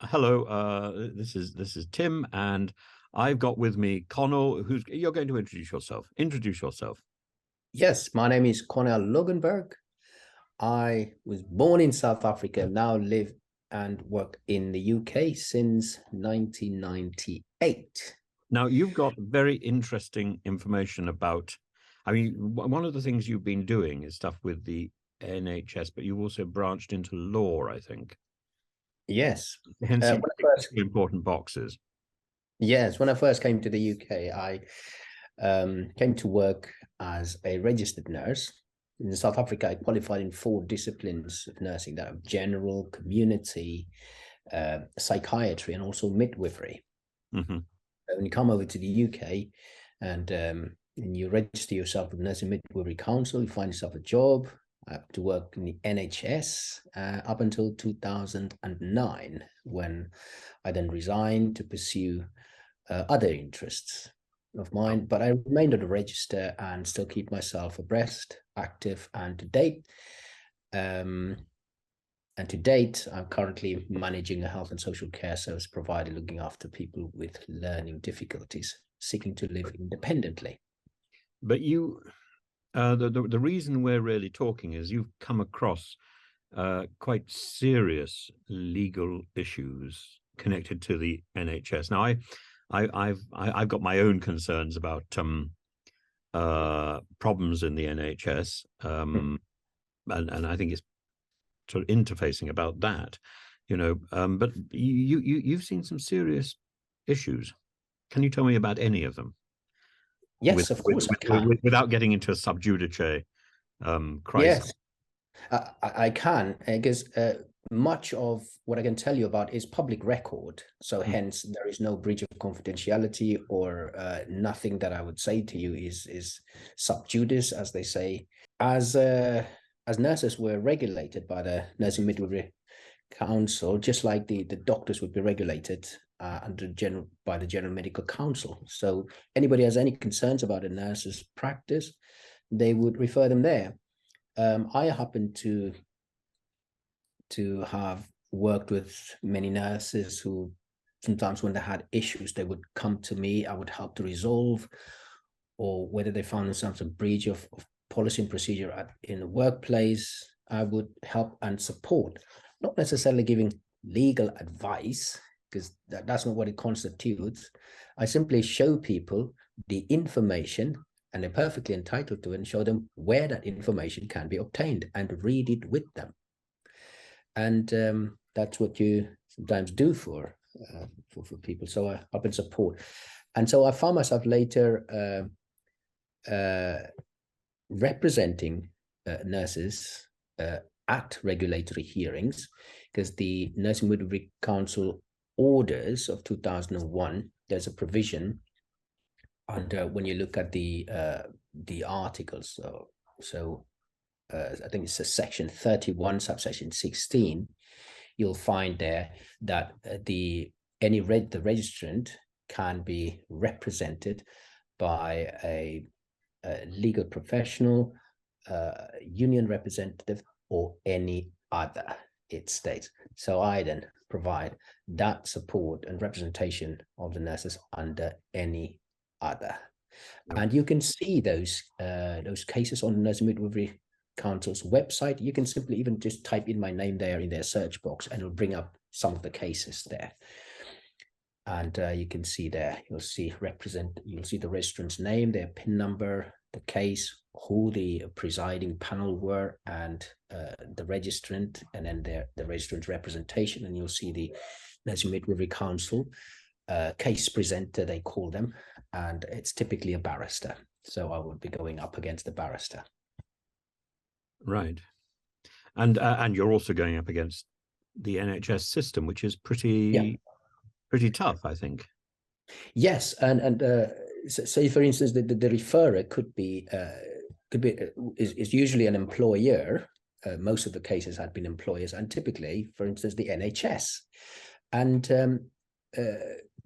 Hello, this is Tim, and I've got with me Connell. Who's You're going to introduce yourself? Introduce yourself. Yes, my name is Cornel Logenberg. I was born in South Africa, now live and work in the UK since 1998. Now, you've got very interesting information about. I mean, one of the things you've been doing is stuff with the NHS, but you've also branched into law, I think. Yes. Hence, you When I tick first, the important boxes. yes, when I first came to the UK, I came to work as a registered nurse. In South Africa, I qualified in 4 disciplines of nursing that are general, community, psychiatry, and also midwifery. Hmm. When you come over to the UK and you register yourself with Nursing Midwifery Council, you find yourself a job to work in the NHS up until 2009, when I then resigned to pursue other interests of mine. But I remained on the register and still keep myself abreast, active, and to date. And to date, I'm currently managing a health and social care service provider looking after people with learning difficulties, seeking to live independently. But the reason we're really talking is you've come across quite serious legal issues connected to the NHS. Now, I've got my own concerns about problems in the NHS, and I think it's sort of interfacing about that, But you've seen some serious issues. Can you tell me about any of them? Yes, of course I can. Without getting into a sub judice crisis. Yes, I can, because much of what I can tell you about is public record. So hence, there is no breach of confidentiality, or nothing that I would say to you is sub judice, as they say. As nurses, were regulated by the Nursing Midwifery Council, just like the doctors would be regulated by the General Medical Council. So anybody has any concerns about a nurse's practice, they would refer them there. I happen to have worked with many nurses who sometimes, when they had issues, they would come to me. I would help to resolve, or whether they found themselves a breach of policy and procedure in the workplace, I would help and support, not necessarily giving legal advice, because that's not what it constitutes. I simply show people the information, and they're perfectly entitled to it, and show them where that information can be obtained and read it with them. And that's what you sometimes do for people. So I help and support. And so I found myself later representing nurses at regulatory hearings, because the Nursing Midwifery Council orders of 2001, there's a provision, and when you look at the articles, I think it's a section 31, subsection 16, you'll find there that the registrant can be represented by a legal professional, union representative, or any other, it states. So I then provide that support and representation of the nurses under any other. And you can see those cases on the Nursing Midwifery Council's website. You can simply even just type in my name there in their search box, and it'll bring up some of the cases there. And you can see there, you'll see the registrant's name, their PIN number, the case, who the presiding panel were, and the registrant, and then the registrant's representation. And you'll see the Nursing Midwifery Council case presenter, they call them, and it's typically a barrister. So I would be going up against the barrister. Right. And you're also going up against the NHS system, which is pretty tough, I think. Yes, and say, for instance, the referrer is usually an employer. Most of the cases had been employers, and typically, for instance, the NHS, and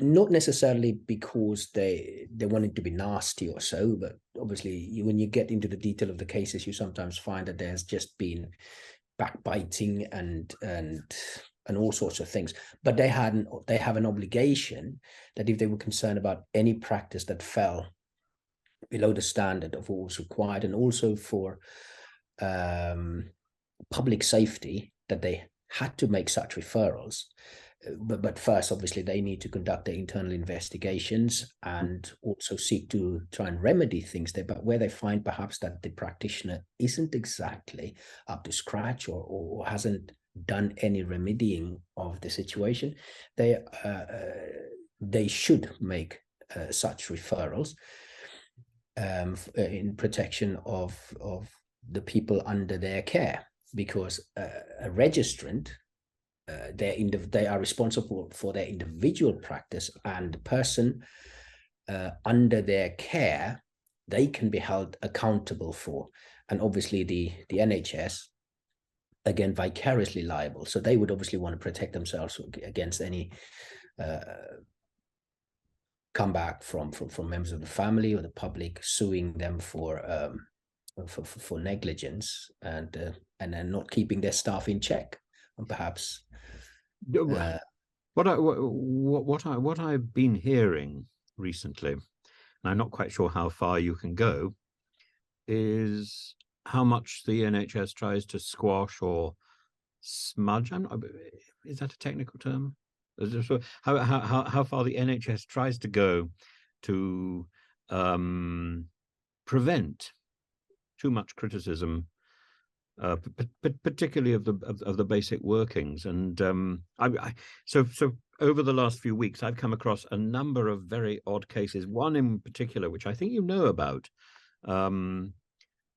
not necessarily because they wanted to be nasty or so, but obviously, when you get into the detail of the cases, you sometimes find that there's just been backbiting and and all sorts of things. But they have an obligation that if they were concerned about any practice that fell below the standard of what was required, and also for public safety, that they had to make such referrals. But first, obviously, they need to conduct their internal investigations and also seek to try and remedy things there. But where they find perhaps that the practitioner isn't exactly up to scratch, or hasn't done any remedying of the situation, they should make such referrals in protection of the people under their care, because a registrant, they are responsible for their individual practice, and the person under their care, they can be held accountable for. And obviously the NHS, again, vicariously liable. So they would obviously want to protect themselves against any comeback from members of the family or the public suing them for negligence, and then not keeping their staff in check, and perhaps what I've been hearing recently, and I'm not quite sure how far you can go, is how much the NHS tries to squash or smudge. Is that a technical term? How far the NHS tries to go to prevent too much criticism, particularly of the basic workings. And so over the last few weeks, I've come across a number of very odd cases. One in particular, which I think you know about,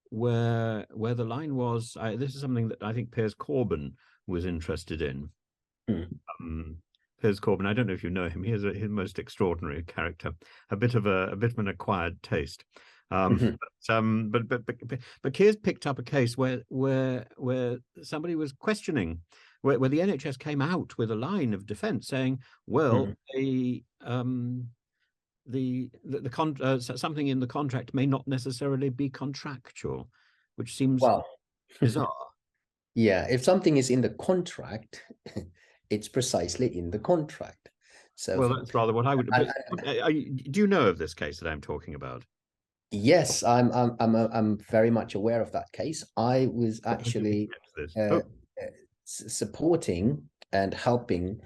where the line was, this is something that I think Piers Corbyn was interested in. Piers Corbyn, I don't know if you know him. He is his most extraordinary character, a bit of an acquired taste. But Keir's picked up a case where somebody was questioning, where the NHS came out with a line of defence saying, well, something in the contract may not necessarily be contractual, which seems bizarre. Yeah, if something is in the contract, it's precisely in the contract. So, well, that's rather what I would. Do you know of this case that I'm talking about? Yes, I'm very much aware of that case. I was actually supporting and helping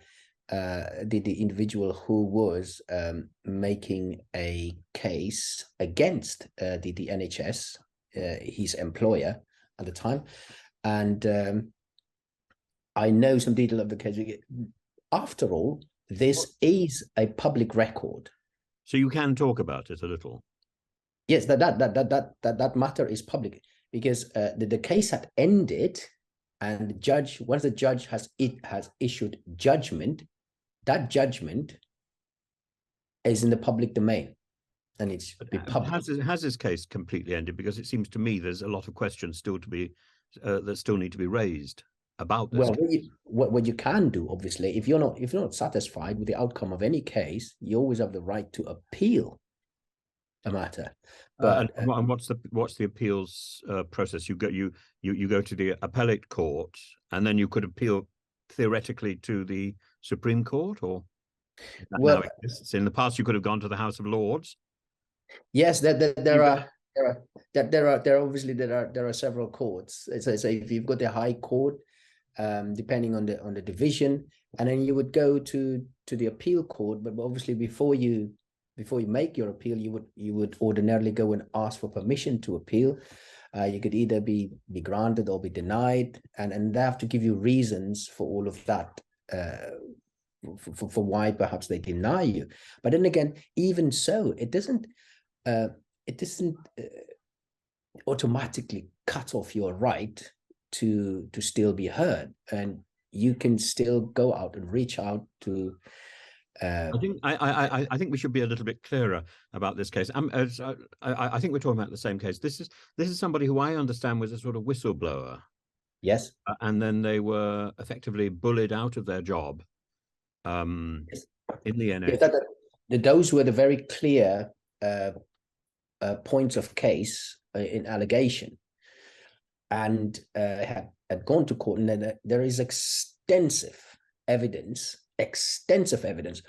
the individual who was making a case against the NHS, his employer at the time, and I know some detail of the case. After all, this is a public record, so you can talk about it a little. Yes, that matter is public, because the case had ended, and the judge, once the judge has issued judgment, that judgment is in the public domain, and it's public. Has this case completely ended? Because it seems to me there's a lot of questions still to be that still need to be raised about this. Well, what you can do, obviously, if you're not satisfied with the outcome of any case, you always have the right to appeal a matter. But and what's the appeals process? You go to the appellate court, and then you could appeal theoretically to the Supreme Court, or well, in the past you could have gone to the House of Lords. Yes, there are several courts. So if you've got the High Court, depending on the division, and then you would go to the appeal court. But obviously, before you make your appeal, you would ordinarily go and ask for permission to appeal. You could either be granted or be denied, and they have to give you reasons for all of that, for why perhaps they deny you. But then again, even so, it doesn't automatically cut off your right to still be heard, and you can still go out and reach out to. I think we should be a little bit clearer about this case. I think we're talking about the same case. This is somebody who I understand was a sort of whistleblower. Yes. And then they were effectively bullied out of their job in the NHS. Those were the very clear points of case in allegation, and had gone to court, and there is extensive evidence, extensive evidence,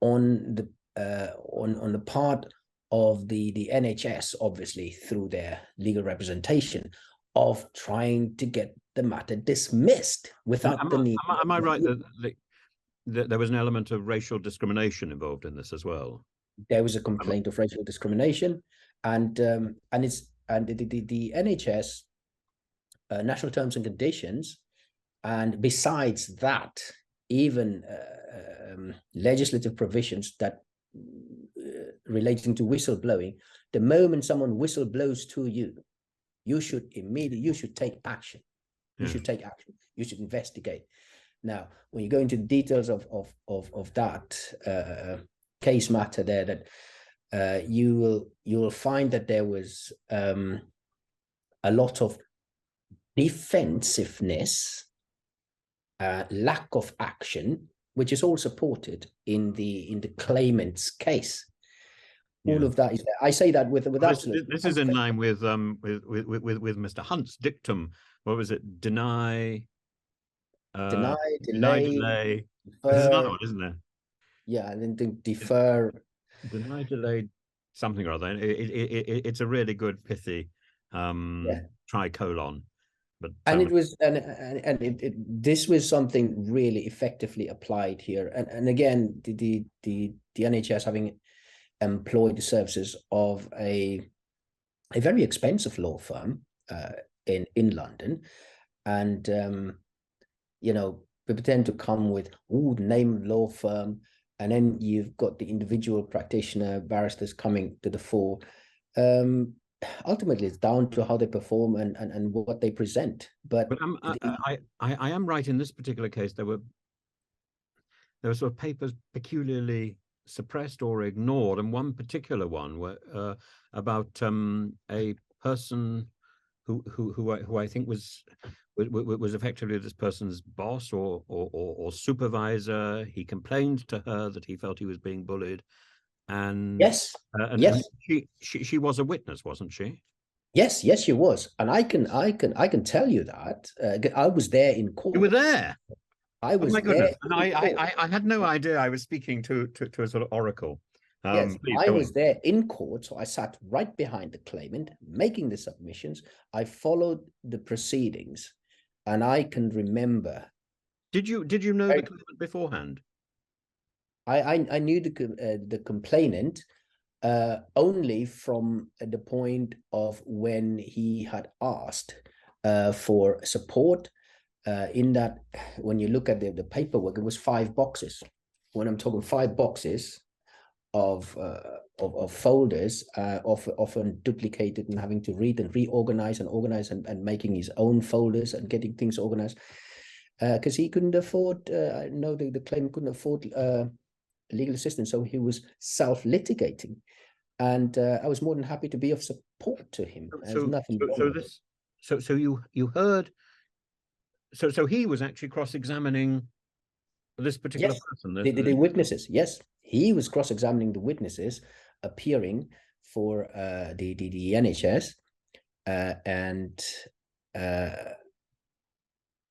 on the part of the NHS, obviously through their legal representation, of trying to get the matter dismissed without the need. Am I right that there was an element of racial discrimination involved in this as well? There was a complaint of racial discrimination, and the NHS national terms and conditions, and besides that, even legislative provisions that relating to whistleblowing. The moment someone whistleblowers to you, you should take action. You should take action. You should investigate. Now, when you go into the details of that case matter there, that you will find that there was a lot of defensiveness, lack of action, which is all supported in the claimant's case. All of that is there. I say that with absolute. This is in line with Mr. Hunt's dictum. What was it? Deny, delay. There's another one, isn't there? Yeah, and then defer. Deny, delay, something or other. It's a really good pithy tricolon. But and it was this was something really effectively applied here. And again, the NHS having employed the services of a very expensive law firm in London, and people tend to come with name law firm, and then you've got the individual practitioner barristers coming to the fore. Ultimately, it's down to how they perform and what they present. But I am right in this particular case. There were sort of papers peculiarly suppressed or ignored, and one particular one about a person who I think was effectively this person's boss or supervisor. He complained to her that he felt he was being bullied, and yes, and she was a witness, wasn't she? Yes, she was, and I can tell you that I was there in court. You were there. I was. Oh my goodness! And I had no idea I was speaking to a sort of oracle. Yes, I was there in court, so I sat right behind the claimant, making the submissions. I followed the proceedings, and I can remember. Did you know the claimant beforehand? I knew the complainant only from the point of when he had asked for support. In that, when you look at the paperwork, it was 5 boxes. When I'm talking 5 boxes of folders, often duplicated and having to read and reorganize and organize and making his own folders and getting things organized, because he couldn't afford. The claimant couldn't afford legal assistance, so he was self-litigating, and I was more than happy to be of support to him. So you heard. So he was actually cross-examining this particular person. The witnesses. Yes, he was cross-examining the witnesses appearing for the NHS, and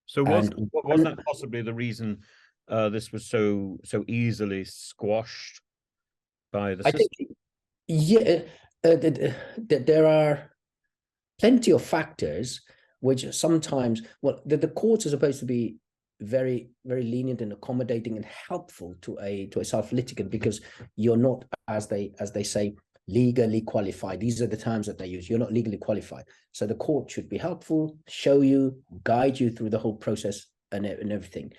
so was that possibly the reason this was so easily squashed by the system? I think, there are plenty of factors which sometimes, the courts are supposed to be very, very lenient and accommodating and helpful to a self-litigant, because you're not, as they say, legally qualified. These are the terms that they use. You're not legally qualified. So the court should be helpful, show you, guide you through the whole process and everything,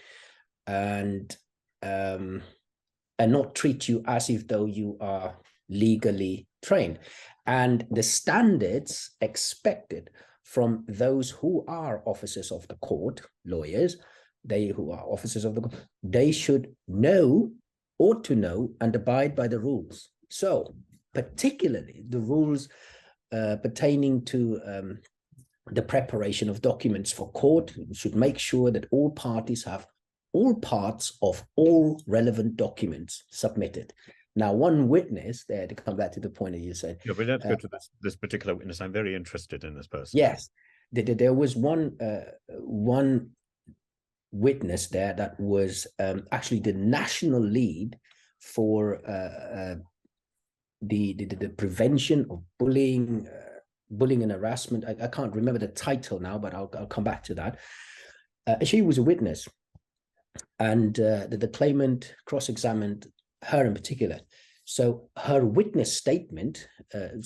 and not treat you as if though you are legally trained. And the standards expected from those who are officers of the court, lawyers, who are officers of the court, they should know, ought to know, and abide by the rules. So particularly the rules pertaining to the preparation of documents for court should make sure that all parties have all parts of all relevant documents submitted. Now, one witness there, to come back to the point that you said. Yeah, but let's go to this particular witness. I'm very interested in this person. Yes, there was one witness there that was actually the national lead for the prevention of bullying, bullying and harassment. I can't remember the title now, but I'll come back to that. She was a witness, and the claimant cross-examined her in particular. So her witness statement,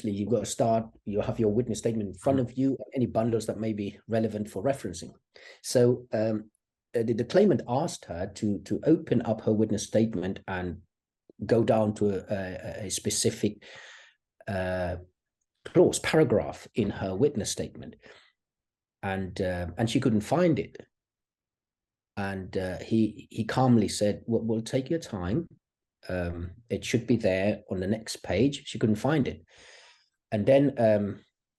you've got to start, you have your witness statement in front of you, any bundles that may be relevant for referencing. So the claimant asked her to open up her witness statement and go down to a specific clause, paragraph in her witness statement. And she couldn't find it. And he calmly said, "Well, take your time. It should be there on the next page." She couldn't find it. And then,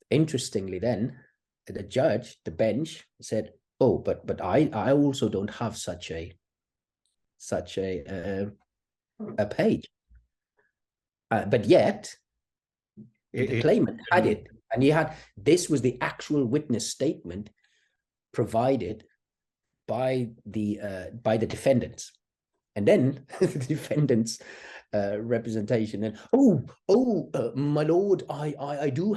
interestingly, then the judge, the bench, said, "Oh, but I also don't have such a page." But yet, the claimant had it, and this was the actual witness statement provided by the defendants. And then the defendants representation, and my lord, I do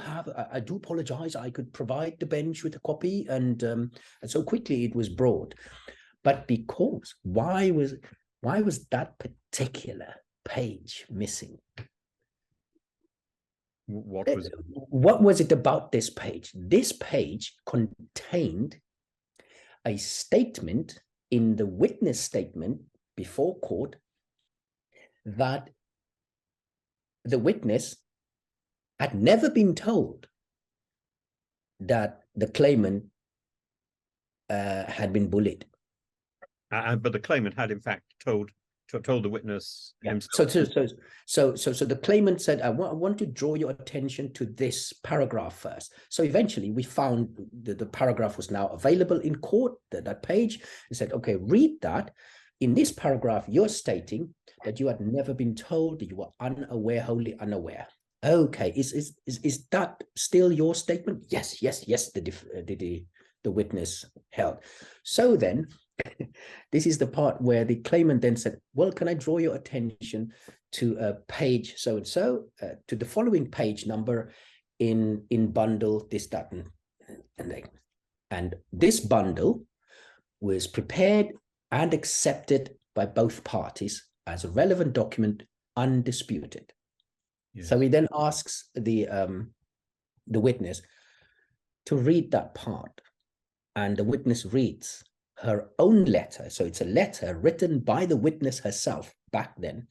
apologize, I could provide the bench with a copy, and so quickly it was brought. But because why was that particular page missing? What was it about this page? This page contained a statement in the witness statement before court that the witness had never been told that the claimant had been bullied. But the claimant had in fact told the witness himself. So the claimant said, I want to draw your attention to this paragraph first. So eventually we found the paragraph was now available in court, that page, and said, okay, read that. In this paragraph, you're stating that you had never been told, that you were unaware, wholly unaware. Okay, is that still your statement? Yes, the witness held. So then, this is the part where the claimant then said, well, can I draw your attention to a page so-and-so, to the following page number in bundle this, that, and this bundle was prepared and accepted by both parties as a relevant document, undisputed. Yes. So he then asks the witness to read that part, and the witness reads her own letter. So it's a letter written by the witness herself back then,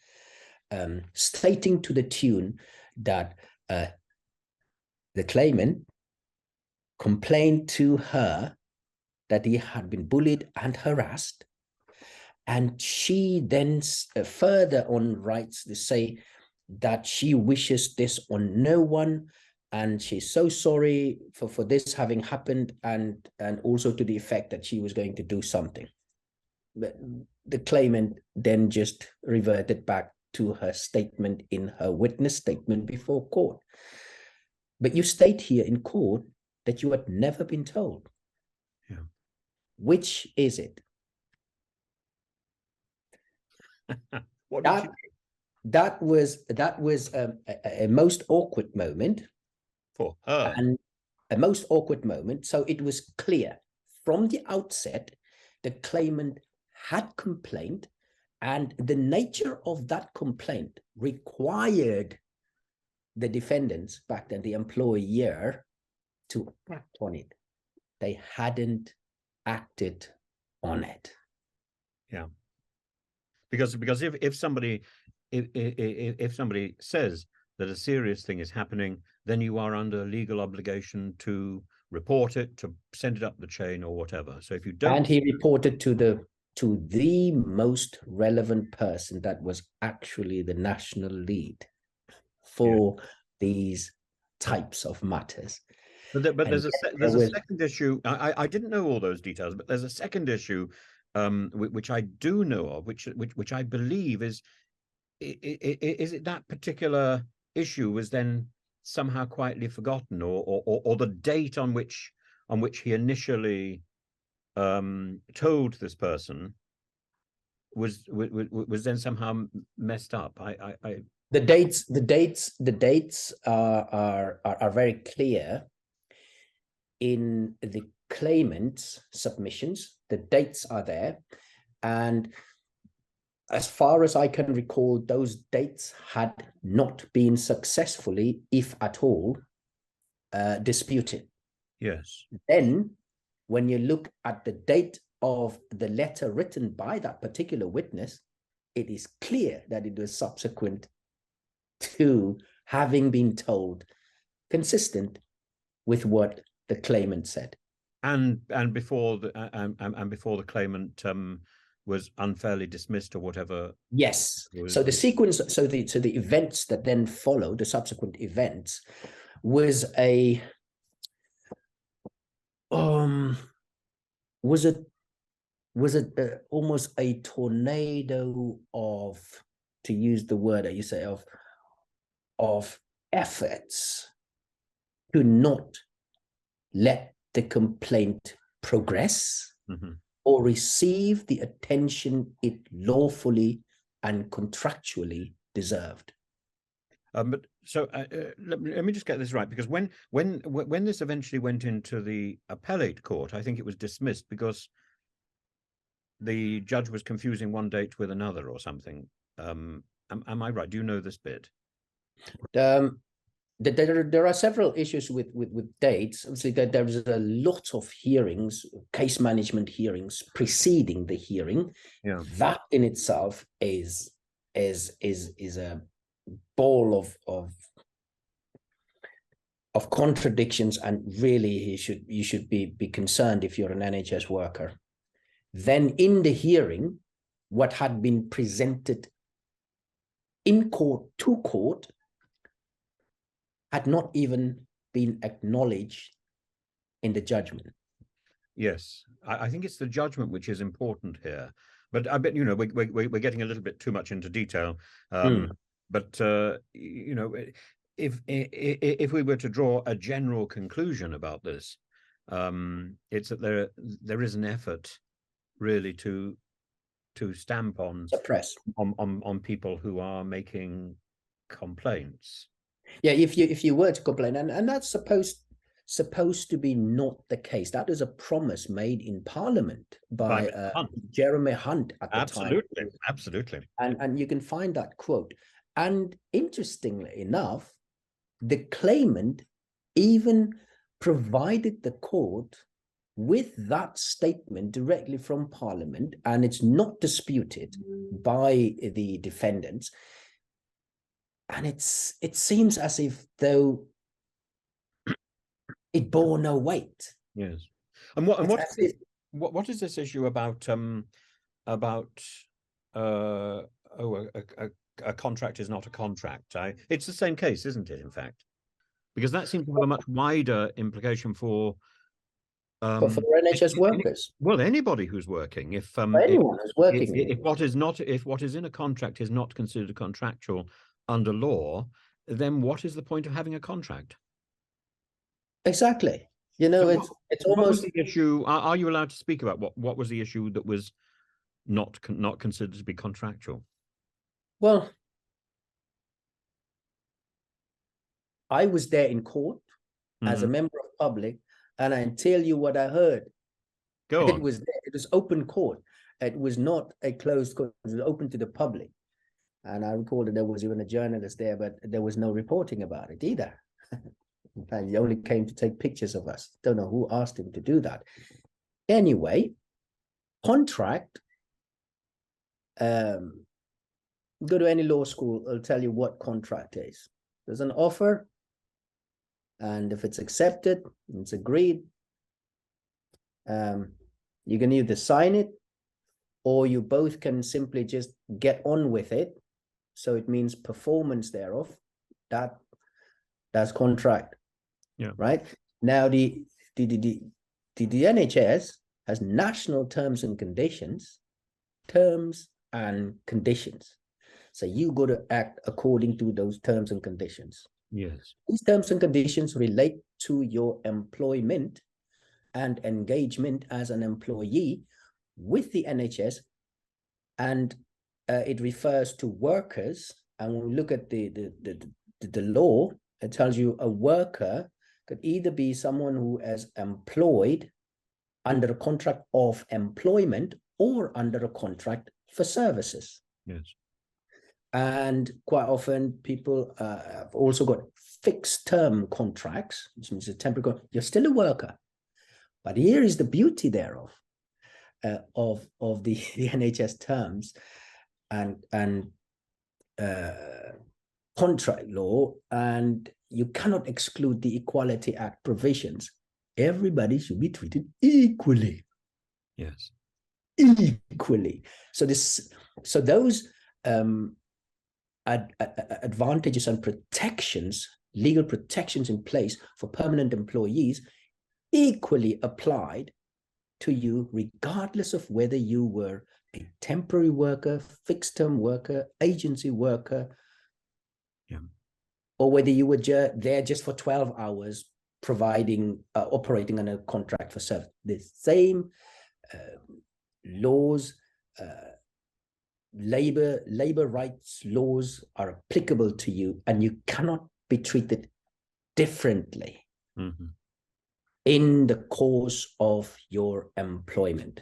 stating to the tune that the claimant complained to her that he had been bullied and harassed. And she then further on writes to say that she wishes this on no one, and she's so sorry for this having happened, and also to the effect that she was going to do something. But the claimant then just reverted back to her statement in her witness statement before court. But you state here in court that you had never been told. Yeah. Which is it? That was a most awkward moment for her, and a most awkward moment. So it was clear from the outset the claimant had complained, and the nature of that complaint required the defendants back then, the employer, to act on it. They hadn't acted on it. Yeah. Because if somebody says that a serious thing is happening, then you are under legal obligation to report it, to send it up the chain or whatever. So if you don't, and he reported to the most relevant person that was actually the national lead for these types of matters. But there's a second issue. I didn't know all those details, but there's a second issue which I do know of, which I believe is it that particular issue was then somehow quietly forgotten, or the date on which he initially told this person was then somehow messed up. The dates are very clear in the claimant's submissions. The dates are there, and as far as I can recall, those dates had not been successfully, if at all, disputed. Yes. Then, when you look at the date of the letter written by that particular witness, it is clear that it was subsequent to having been told, consistent with what the claimant said, and before the claimant was unfairly dismissed or whatever. Yes. So the sequence, so the events that then followed, the subsequent events, was almost a tornado of, to use the word that you say, of efforts to not let the complaint progress or receive the attention it lawfully and contractually deserved. But so let me just get this right, because when this eventually went into the appellate court, I think it was dismissed because the judge was confusing one date with another or something. Am I right? Do you know this bit? There are several issues with dates. Obviously, there's a lot of hearings, case management hearings preceding the hearing. Yeah. That in itself is a ball of contradictions, and really you should be concerned if you're an NHS worker. Then in the hearing, what had been presented in court to court had not even been acknowledged in the judgment. Yes, I think it's the judgment which is important here. But I bet, we're getting a little bit too much into detail. But if we were to draw a general conclusion about this, it's that there is an effort really to stamp on, suppress on people who are making complaints. Yeah, if you were to complain, and that's supposed to be not the case. That is a promise made in Parliament by Jeremy Hunt at the time. Absolutely. And you can find that quote. And interestingly enough, the claimant even provided the court with that statement directly from Parliament, and it's not disputed by the defendants. And it seems as if though it bore no weight. Yes. And what is this issue about a contract is not a contract? It's the same case, isn't it, in fact? Because that seems to have a much wider implication for NHS workers. Well, anybody who's working. If anyone who's working, if what is in a contract is not considered contractual under law, then what is the point of having a contract? Exactly. So it's almost. What was the issue? Are you allowed to speak about what was the issue that was not considered to be contractual? Well, I was there in court as a member of public, and I tell you what I heard. Go on. It was open court. It was not a closed court. It was open to the public. And I recall that there was even a journalist there, but there was no reporting about it either. In fact, he only came to take pictures of us. Don't know who asked him to do that. Anyway, contract, go to any law school, it'll tell you what contract is. There's an offer, and if it's accepted, it's agreed, you can either sign it, or you both can simply just get on with it. So it means performance thereof. That's contract. Yeah. Right. Now the NHS has national terms and conditions. So you got to act according to those terms and conditions. Yes. These terms and conditions relate to your employment and engagement as an employee with the NHS, and it refers to workers. And when we look at the law, it tells you a worker could either be someone who is employed under a contract of employment or under a contract for services. Yes. And quite often people have also got fixed term contracts, which means a temporary contract. You're still a worker. But here is the beauty thereof, of the NHS terms and contract law, and you cannot exclude the Equality Act provisions. Everybody should be treated equally. Yes. Equally. So those advantages and protections, legal protections in place for permanent employees, equally applied to you, regardless of whether you were a temporary worker, fixed term worker, agency worker, or whether you were there just for 12 hours, providing, operating on a contract for service. The same laws, labor rights laws are applicable to you, and you cannot be treated differently in the course of your employment.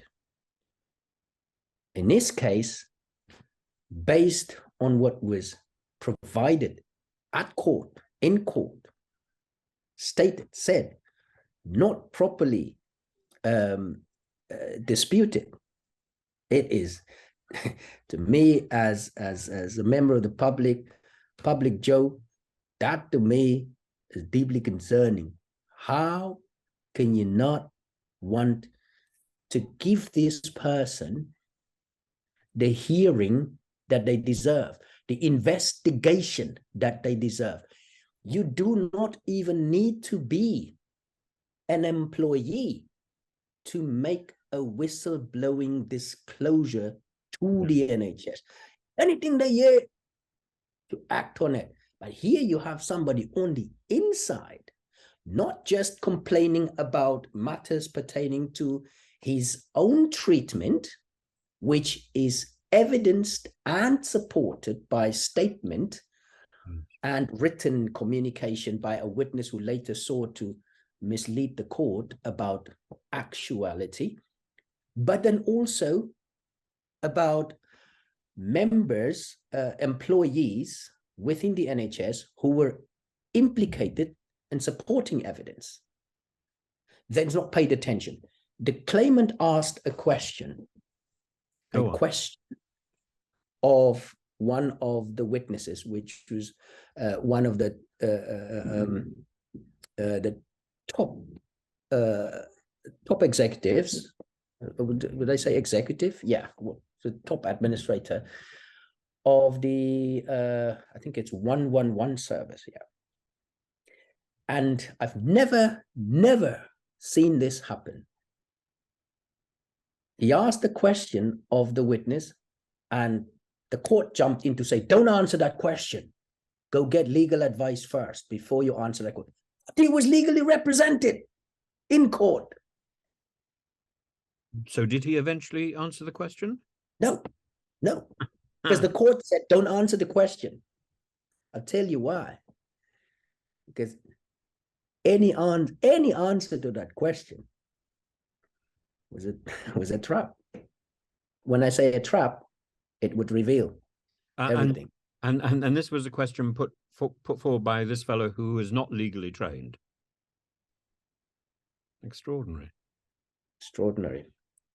In this case, based on what was provided at court, in court, said, not properly disputed, it is, to me, as a member of the public Joe, that to me is deeply concerning. How can you not want to give this person the hearing that they deserve, the investigation that they deserve? You do not even need to be an employee to make a whistleblowing disclosure to the NHS. Anything they hear, to act on it. But here you have somebody on the inside, not just complaining about matters pertaining to his own treatment, which is evidenced and supported by statement and written communication by a witness who later sought to mislead the court about actuality, but then also about members, employees within the NHS who were implicated in supporting evidence. Then not paid attention. The claimant asked a question, of one of the witnesses, which was one of the top executives. Would I say executive? Yeah, the top administrator of the I think it's 111 service. Yeah, and I've never seen this happen. He asked the question of the witness, and the court jumped in to say, don't answer that question. Go get legal advice first before you answer that question. He was legally represented in court. So did he eventually answer the question? No, because the court said, don't answer the question. I'll tell you why. Because any answer to that question was a trap. When I say a trap, it would reveal everything. And this was a question put forward by this fellow who was not legally trained. Extraordinary.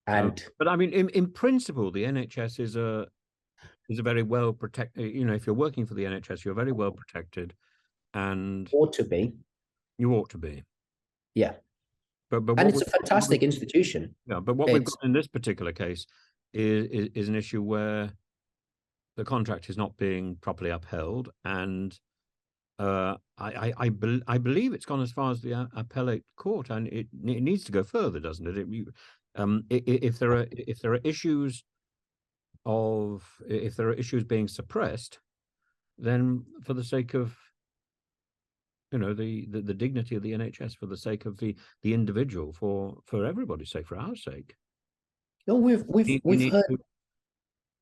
And but I mean, in principle, the NHS is a very well protected. You know, if you're working for the NHS, you're very well protected, and ought to be. You ought to be. Yeah. But and it's a fantastic institution. Yeah, but what we've got in this particular case is an issue where the contract is not being properly upheld, and I believe it's gone as far as the appellate court, and it needs to go further, doesn't it? If there are issues being suppressed, then for the sake of the dignity of the NHS for the sake of the individual, for everybody's sake, for our sake. No, We need heard to.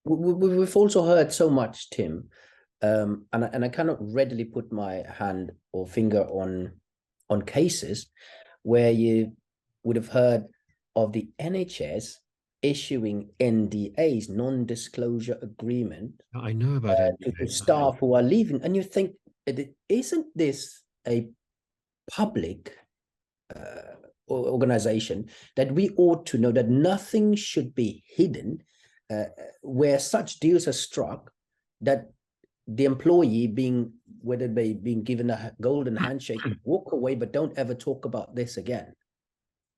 we've also heard so much, Tim, and I cannot readily put my hand or finger on cases where you would have heard of the NHS issuing NDAs, non-disclosure agreement, I know about to NDAs. staff who are leaving, and you think, isn't this a public organization that we ought to know that nothing should be hidden, where such deals are struck, that the employee whether they being given a golden handshake, walk away, but don't ever talk about this again.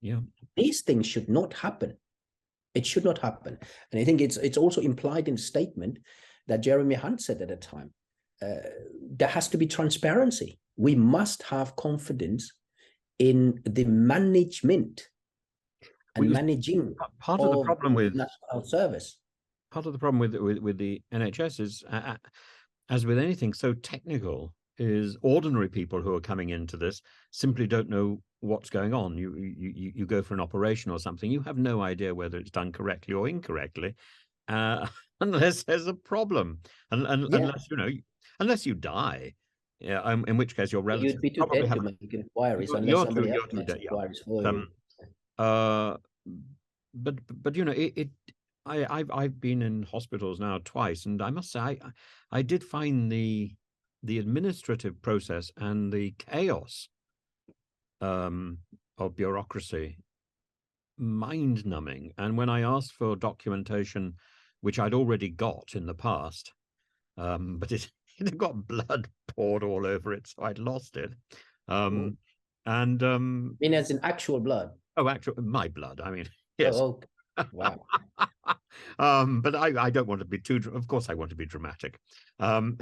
Yeah. These things should not happen. It should not happen. And I think it's also implied in the statement that Jeremy Hunt said at the time. There has to be transparency. We must have confidence in the management and managing part of the problem with national service. Part of the problem with the NHS is, as with anything so technical, is ordinary people who are coming into this simply don't know what's going on. You go for an operation or something, you have no idea whether it's done correctly or incorrectly, unless there's a problem, unless you die. Yeah, in which case your relatives You'd be too dead to make inquiries unless somebody else makes inquiries for you. But I've been in hospitals now twice, and I must say I did find the administrative process and the chaos of bureaucracy mind-numbing. And when I asked for documentation, which I'd already got in the past, but it got blood poured all over it, so I'd lost it. I mean, as in actual blood? Oh, my blood. I mean, yes. Oh, wow. But I don't want to be too. Of course, I want to be dramatic. And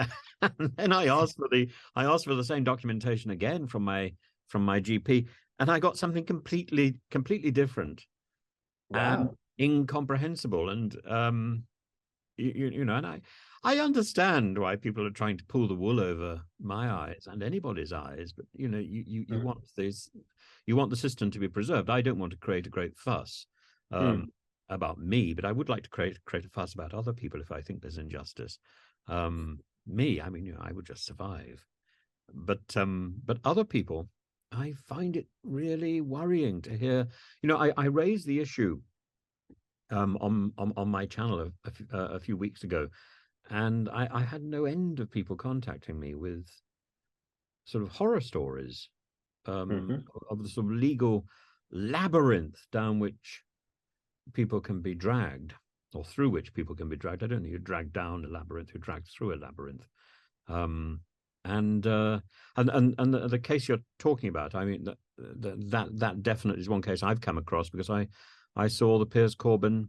then I asked for the same documentation again from my GP, and I got something completely different. Wow. And incomprehensible. And and I understand why people are trying to pull the wool over my eyes and anybody's eyes, but you want this. You want the system to be preserved. I don't want to create a great fuss about me, but I would like to create a fuss about other people if I think there's injustice. Me, I mean, I would just survive. But other people, I find it really worrying to hear. I raised the issue on my channel a few weeks ago, and I had no end of people contacting me with sort of horror stories of the sort of legal labyrinth down which people can be dragged, or through which people can be dragged. I don't think you're dragged down a labyrinth, you're dragged through a labyrinth. And the case you're talking about, I mean, that definitely is one case I've come across, because I saw the Piers Corbyn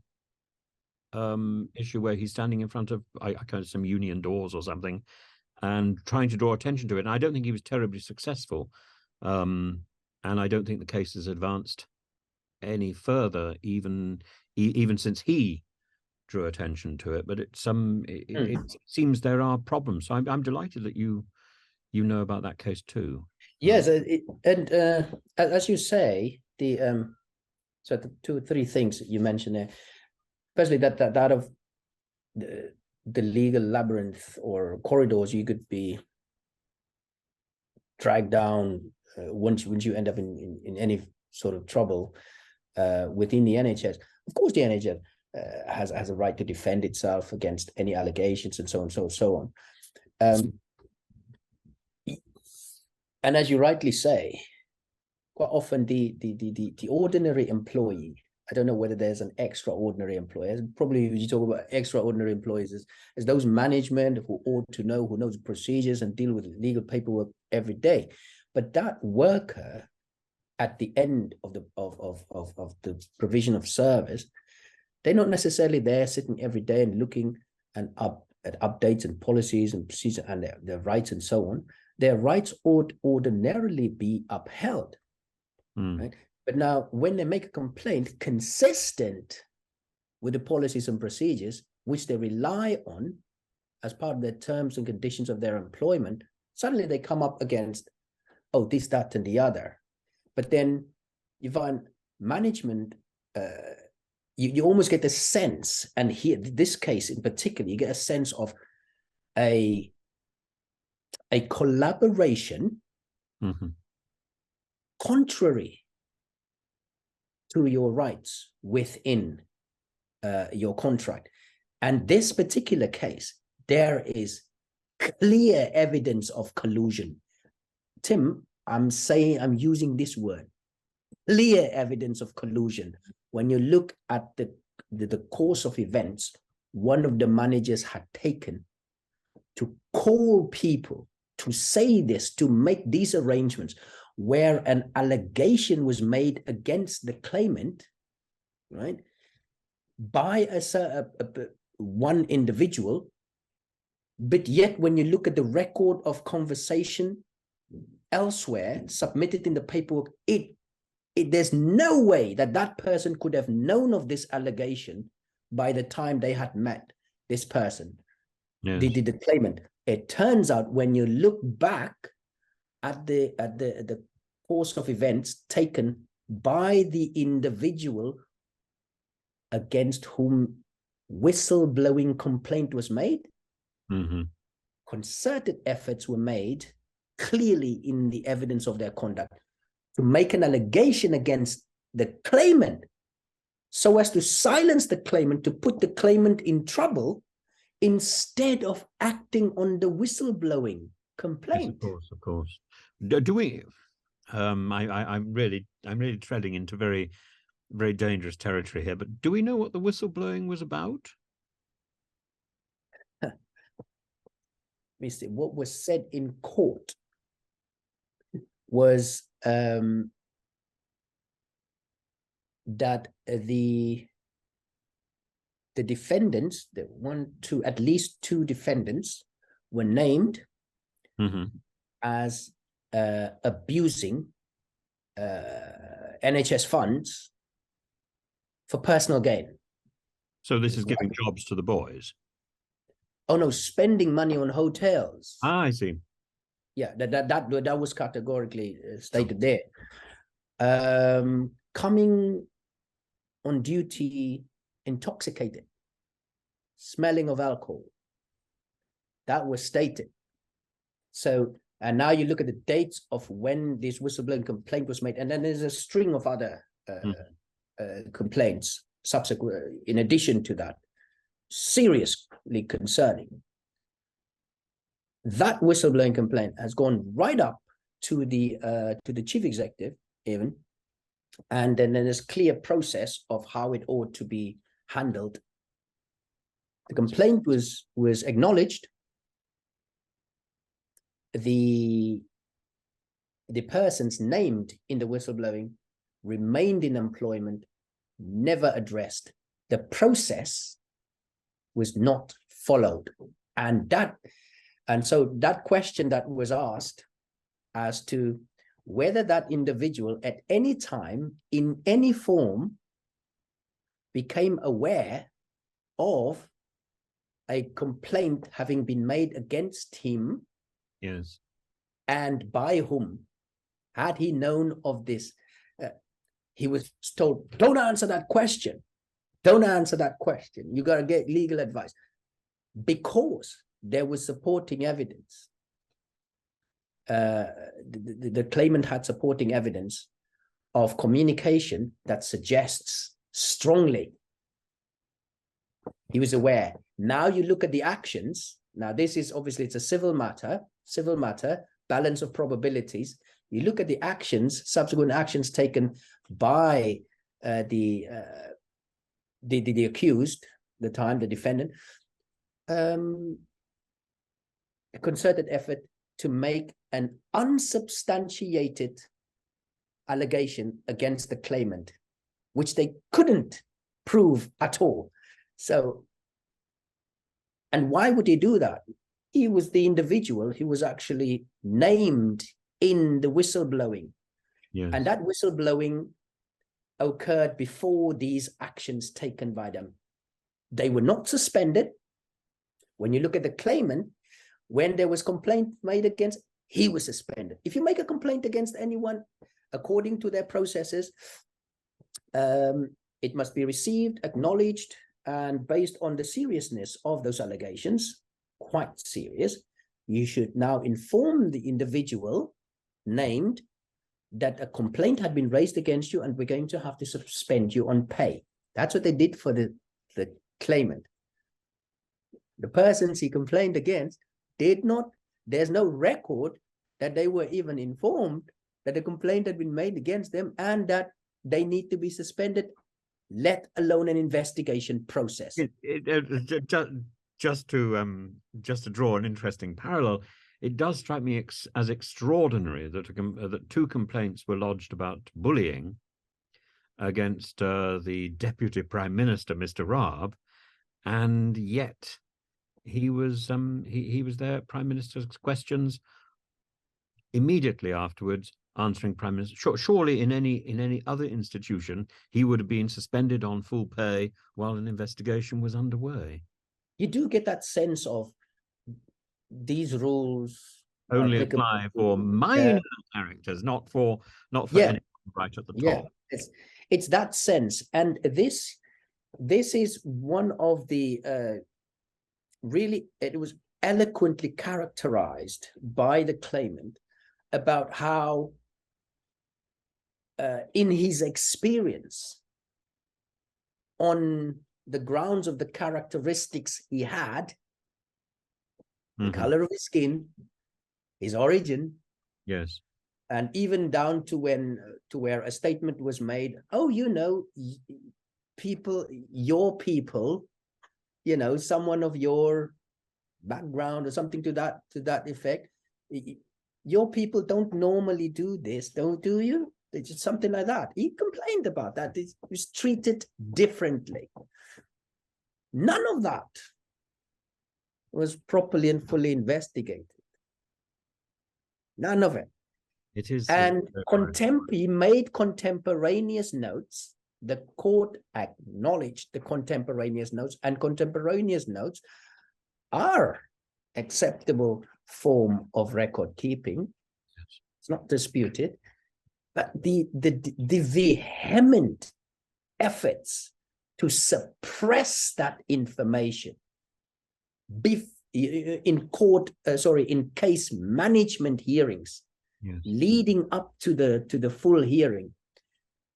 issue where he's standing in front of kind of some union doors or something and trying to draw attention to it. And I don't think he was terribly successful. And I don't think the case has advanced any further, even since he drew attention to it. But it seems there are problems. So I'm delighted that you know about that case too. Yes, and as you say, so the 2 or 3 things that you mentioned there, especially that of the legal labyrinth or corridors you could be dragged down once you end up in any sort of trouble within the NHS. Of course, the NHS has a right to defend itself against any allegations and so on, so on. And as you rightly say, quite often the ordinary employee, I don't know whether there's an extraordinary employee. Probably you talk about extraordinary employees as those management who ought to know, who knows procedures and deal with legal paperwork every day. But that worker at the end of the provision of service, they're not necessarily there sitting every day and looking at updates and policies and procedures and their rights and so on. Their rights ought ordinarily be upheld, right? But now, when they make a complaint consistent with the policies and procedures which they rely on as part of their terms and conditions of their employment, suddenly they come up against oh, this, that, and the other. But then you find management, you almost get the sense, and here, this case in particular, you get a sense of a collaboration contrary to your rights within your contract. And this particular case, there is clear evidence of collusion. Tim, I'm using this word, clear evidence of collusion. When you look at the course of events, one of the managers had taken to call people to say this, to make these arrangements, where an allegation was made against the claimant, right, by one individual. But yet, when you look at the record of conversation elsewhere submitted in the paperwork, there's no way that that person could have known of this allegation by the time they had met this person, the claimant. It turns out, when you look back at the course of events taken by the individual against whom whistleblowing complaint was made, concerted efforts were made clearly in the evidence of their conduct to make an allegation against the claimant so as to silence the claimant, to put the claimant in trouble, instead of acting on the whistleblowing complaint. Yes, of course. Do we? I'm really treading into very, very dangerous territory here. But do we know what the whistleblowing was about? What was said in court was that the defendants, at least two defendants, were named as abusing NHS funds for personal gain. So this is giving jobs to the boys? Oh no, spending money on hotels. Ah, I see. Yeah, that was categorically stated there. Coming on duty intoxicated, smelling of alcohol, that was stated. So, and now you look at the dates of when this whistleblowing complaint was made, and then there's a string of other complaints subsequent, in addition to that, seriously concerning. That whistleblowing complaint has gone right up to the chief executive even, and then there's a clear process of how it ought to be handled. The complaint was acknowledged. The persons named in the whistleblowing remained in employment, never addressed. The process was not followed, and so that question that was asked as to whether that individual at any time in any form became aware of a complaint having been made against him, yes, and by whom, had he known of this, he was told, don't answer that question. Don't answer that question. You got to get legal advice, because there was supporting evidence. The claimant had supporting evidence of communication that suggests strongly he was aware. Now you look at the actions. Now this is obviously, it's a civil matter, balance of probabilities. You look at the actions, subsequent actions taken by the accused, the defendant, a concerted effort to make an unsubstantiated allegation against the claimant, which they couldn't prove at all. So, and why would he do that? He was the individual. He was actually named in the whistleblowing. Yes. And that whistleblowing occurred before these actions taken by them. They were not suspended. When you look at the claimant, when there was complaint made against, he was suspended. If you make a complaint against anyone, according to their processes, it must be received, acknowledged, and based on the seriousness of those allegations, quite serious, you should now inform the individual named that a complaint had been raised against you and we're going to have to suspend you on pay. That's what they did for the claimant. The persons he complained against did not, there's no record that they were even informed that a complaint had been made against them and that they need to be suspended, let alone an investigation process. Just to draw an interesting parallel, it does strike me as extraordinary that that 2 complaints were lodged about bullying against the Deputy Prime Minister, Mr. Raab, and yet he was there, Prime Minister's questions, immediately afterwards answering Prime Minister. Surely in any other institution he would have been suspended on full pay while an investigation was underway. You do get that sense of these rules only apply for minor characters, not for anyone right at the top. Yeah, it's that sense, and this is one of the really, it was eloquently characterized by the claimant about how in his experience, on the grounds of the characteristics he had, the color of his skin, his origin, yes, and even down to where a statement was made, oh, you know, your people, you know, someone of your background or something to that effect, your people don't normally do this, do you? It's just something like that. He complained about that. He was treated differently. None of that was properly and fully investigated. None of it. It is, and he made contemporaneous notes. The court acknowledged the contemporaneous notes, and contemporaneous notes are acceptable form of record keeping. yes. It's not disputed, but the vehement efforts to suppress that information in case management hearings, yes. leading up to the full hearing,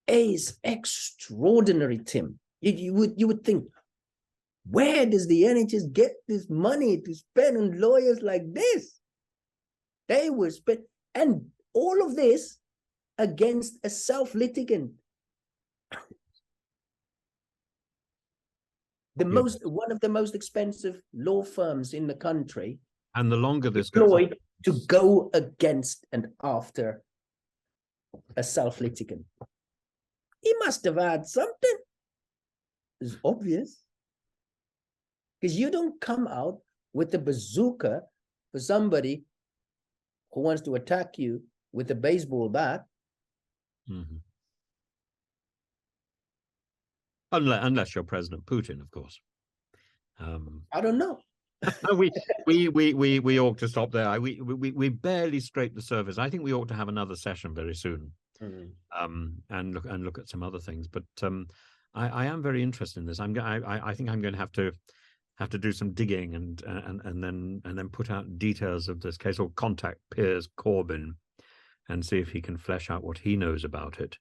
is extraordinary, Tim. You would think, where does the NHS get this money to spend on lawyers like this? They were spent, and all of this against a self-litigant. One of the most expensive law firms in the country, and the longer this goes employed to go against and after a self-litigant. He must have had something. It's obvious. Because you don't come out with a bazooka for somebody who wants to attack you with a baseball bat. Mm-hmm. Unless you're President Putin, of course. I don't know. we ought to stop there. We barely scraped the surface. I think we ought to have another session very soon, and look at some other things. But I am very interested in this. I think I'm going to have to do some digging and then put out details of this case, or contact Piers Corbyn and see if he can flesh out what he knows about it.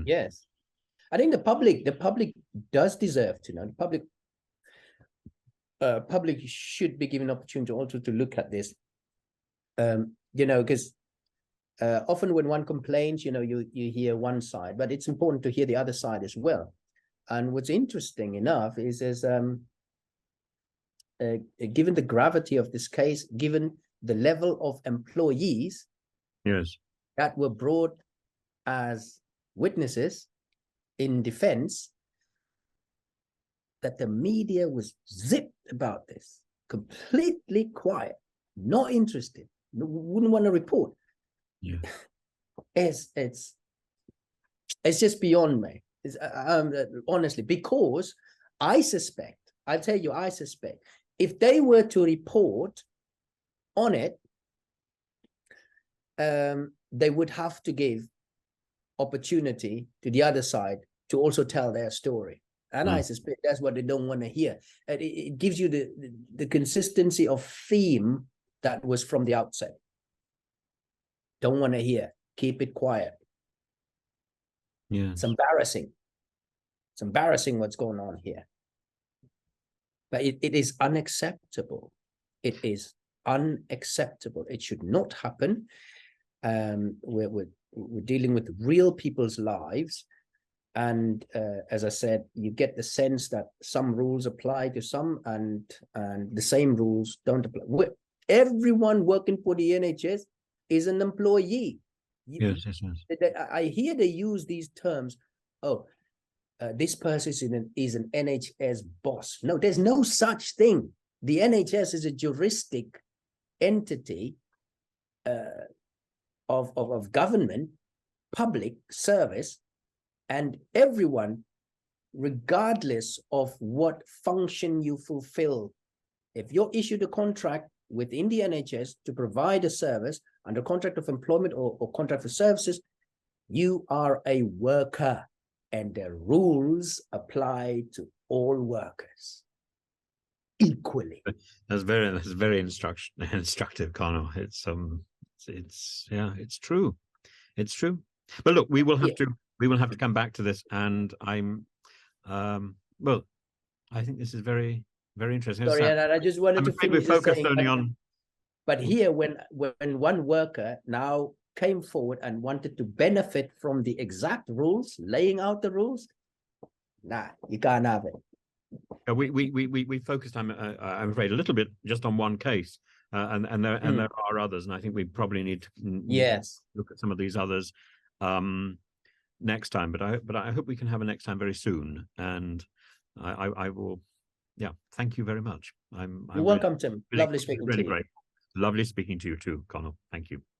Yes, I think the public does deserve to know. The public should be given opportunity also to look at this. You know, because often when one complains, you know, you hear one side, but it's important to hear the other side as well. And what's interesting enough is given the gravity of this case, given the level of employees, yes, that were brought as witnesses in defense, that the media was zipped about this, completely quiet, not interested, wouldn't want to report. Yeah, It's just beyond me. Honestly, because I suspect if they were to report on it, they would have to give opportunity to the other side to also tell their story. And I suspect that's what they don't want to hear. And it gives you the consistency of theme that was from the outset. Don't want to hear. Keep it quiet. Yeah. It's embarrassing. It's embarrassing what's going on here. But it is unacceptable. It is unacceptable. It should not happen. We're dealing with real people's lives. And as I said, you get the sense that some rules apply to some and the same rules don't apply. Everyone working for the NHS is an employee. Yes. I hear they use these terms. Oh, this person is an NHS boss. No, there's no such thing. The NHS is a juristic entity of government, public service, and everyone, regardless of what function you fulfill, if you're issued a contract within the NHS to provide a service under contract of employment or contract for services, you are a worker, and the rules apply to all workers equally. That's very instructive, Connor. It's true. It's true. But look, we will have to come back to this, and I'm well, I think this is very, very interesting. Sorry, and I just wanted to finish focused only on. But here, when one worker now came forward and wanted to benefit from the exact rules, laying out the rules, nah, you can't have it. We focused, I'm afraid, a little bit just on one case, and there are others, and I think we probably need to look at some of these others next time. But I hope we can have a next time very soon, and I will. Yeah, thank you very much. You're welcome, Tim. Lovely speaking to you. Great. Lovely speaking to you too, Connell. Thank you.